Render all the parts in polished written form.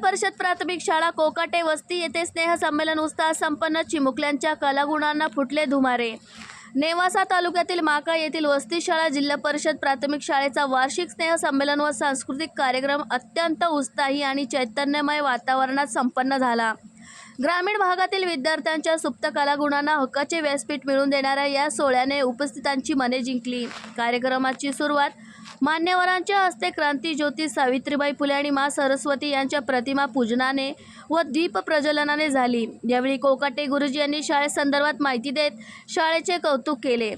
परिषद प्राथमिक शाळा कोकाटे वस्ती येथे स्नेहसंमेलन उत्साह संपन्न. चिमुकल्यांच्या कलागुणांना फुटले धुमारे. नेवासा तालुक्यातील माका येथील वस्ती शाळा जिल्हा परिषद प्राथमिक शाळेचा वार्षिक स्नेहसंमेलन व सांस्कृतिक कार्यक्रम अत्यंत उत्साही आणि चैतन्यमय वातावरणात संपन्न झाला. ग्रामीण भागातील विद्यार्थ्यांच्या सुप्त कलागुणांना हक्काचे व्यासपीठ मिळवून देणाऱ्या या सोहळ्याने उपस्थितांची मने जिंकली. कार्यक्रमाची सुरुवात मान्यवरांच्या हस्ते क्रांतीज्योती सावित्रीबाई फुले आणि माँ सरस्वती यांच्या प्रतिमा पूजनाने व दीप प्रज्वलनाने झाली. यावेळी कोकाटे गुरुजी यांनी शाळेसंदर्भात माहिती देत शाळेचे कौतुक केले.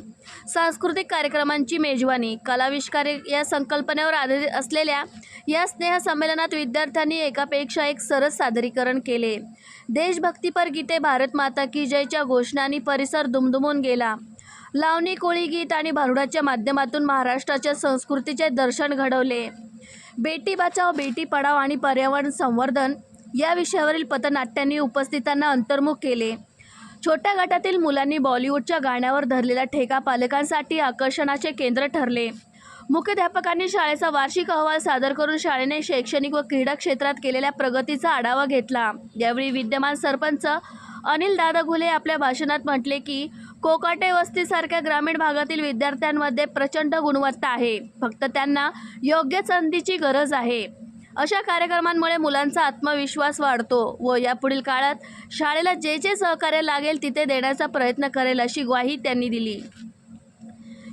सांस्कृतिक कार्यक्रमांची मेजवानी, कलाविष्कार या संकल्पनेवर आधारित असलेल्या या स्नेहसंमेलनात विद्यार्थ्यांनी एकापेक्षा एक सरस सादरीकरण केले. देशभक्तीपर गीते, भारत माता की जयच्या घोषणांनी परिसर दुमदुमून गेला. लावणी, कोळी गीत आणि भारुडाच्या माध्यमातून महाराष्ट्राच्या संस्कृतीचे दर्शन घडवले. बेटी बचाओ बेटी पढाओ आणि पर्यावरण संवर्धन या विषयावरील पथनाट्यांनी उपस्थितांना अंतर्मुख केले. छोट्या गटातील मुलांनी बॉलिवूडच्या गाण्यावर धरलेला ठेका पालकांसाठी आकर्षणाचे केंद्र ठरले. मुख्याध्यापकांनी शाळेचा वार्षिक अहवाल सादर करून शाळेने शैक्षणिक व क्रीडा क्षेत्रात केलेल्या प्रगतीचा आढावा घेतला. यावेळी विद्यमान सरपंच अनिल दादा घुले आपल्या भाषणात म्हटले की कोकाटे वस्तीसारख्या ग्रामीण भागातील विद्यार्थ्यांमध्ये प्रचंड गुणवत्ता आहे, फक्त त्यांना योग्य संधीची गरज आहे. अशा कार्यक्रमांमुळे मुलांचा आत्मविश्वास वाढतो व यापुढील काळात शाळेला जे सहकार्य लागेल तिथे देण्याचा प्रयत्न करेल अशी ग्वाही त्यांनी दिली.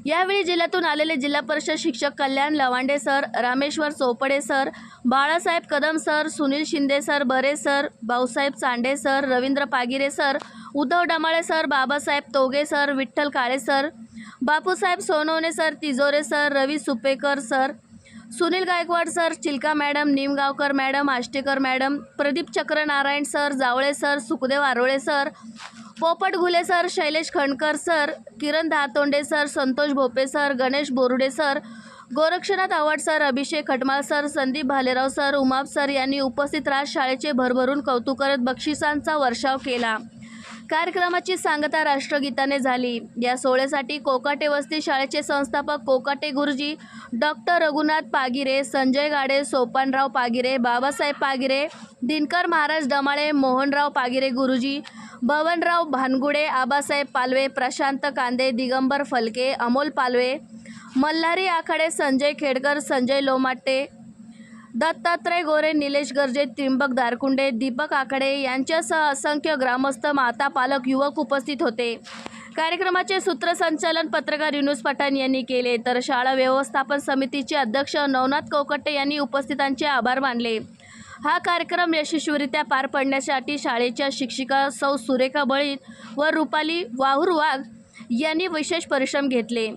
यावेळी जिल्ह्यातून आलेले जिल्हा परिषद शिक्षक Kalyan Lavande sir, Rameshwar Chopde sir, Balasaheb Kadam sir, Sunil Shinde sir, Bare sir, Bhausaheb Chande sir, Ravindra Pagire sir, Uddhav Damale sir, Babasaheb Toge sir, Vitthal Kale sir, Bapusaheb Sonawane sir, Tijore sir, Ravi Supekar sir, Sunil Gaikwad sir, Chilka madam, Nimgaonkar madam, Ashtekar madam, Pradeep Chakra Narayan sir, Jawale sir, Sukhdev Arole sir, Popat Ghule sir, Shailesh Khandkar sir, Kiran Dhatonde sir, Santosh Bhope sir, Ganesh Borude sir, Gorakshanath Awhad sir, Abhishek Khatmal sir, Sandeep Bhalerao sir, Umap sir यांनी उपस्थित राहत शाळेचे भरभरून कौतुक करत बक्षिसांचा वर्षाव केला. कार्यक्रमाची सांगता राष्ट्रगीताने झाली. या सोहळ्यासाठी कोकाटे वस्ती शाळेचे संस्थापक कोकाटे गुरुजी, डॉक्टर रघुनाथ पागिरे, संजय गाडे, सोपानराव पागिरे, बाबासाहेब पागिरे, दिनकर महाराज डमाळे, मोहनराव पागिरे गुरुजी, बबनराव भानगुडे, आबासाहेब पालवे, प्रशांत कांदे, दिगंबर फलके, अमोल पालवे, मल्हारी आखाडे, संजय खेडकर, संजय लोमाटे, दत्तात्रय गोरे, निलेश गर्जे, त्रिंबक दारकुंडे, दीपक आखाडे यांच्यासह असंख्य ग्रामस्थ, माता, पालक, युवक उपस्थित होते. कार्यक्रमाचे सूत्रसंचालन पत्रकार युनुस पठाण यांनी केले, तर शाळा व्यवस्थापन समितीचे अध्यक्ष नवनाथ कोकाटे यांनी उपस्थितांचे आभार मानले. हा कार्यक्रम यशस्वीरित्या पार पाडण्यासाठी शाळेच्या शिक्षिका सौ सुरेखा बळीत व रुपाली वाहुरवाघ यांनी विशेष परिश्रम घेतले.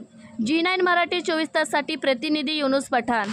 G9 मराठी 24 ताससाठी प्रतिनिधी युनुस पठाण.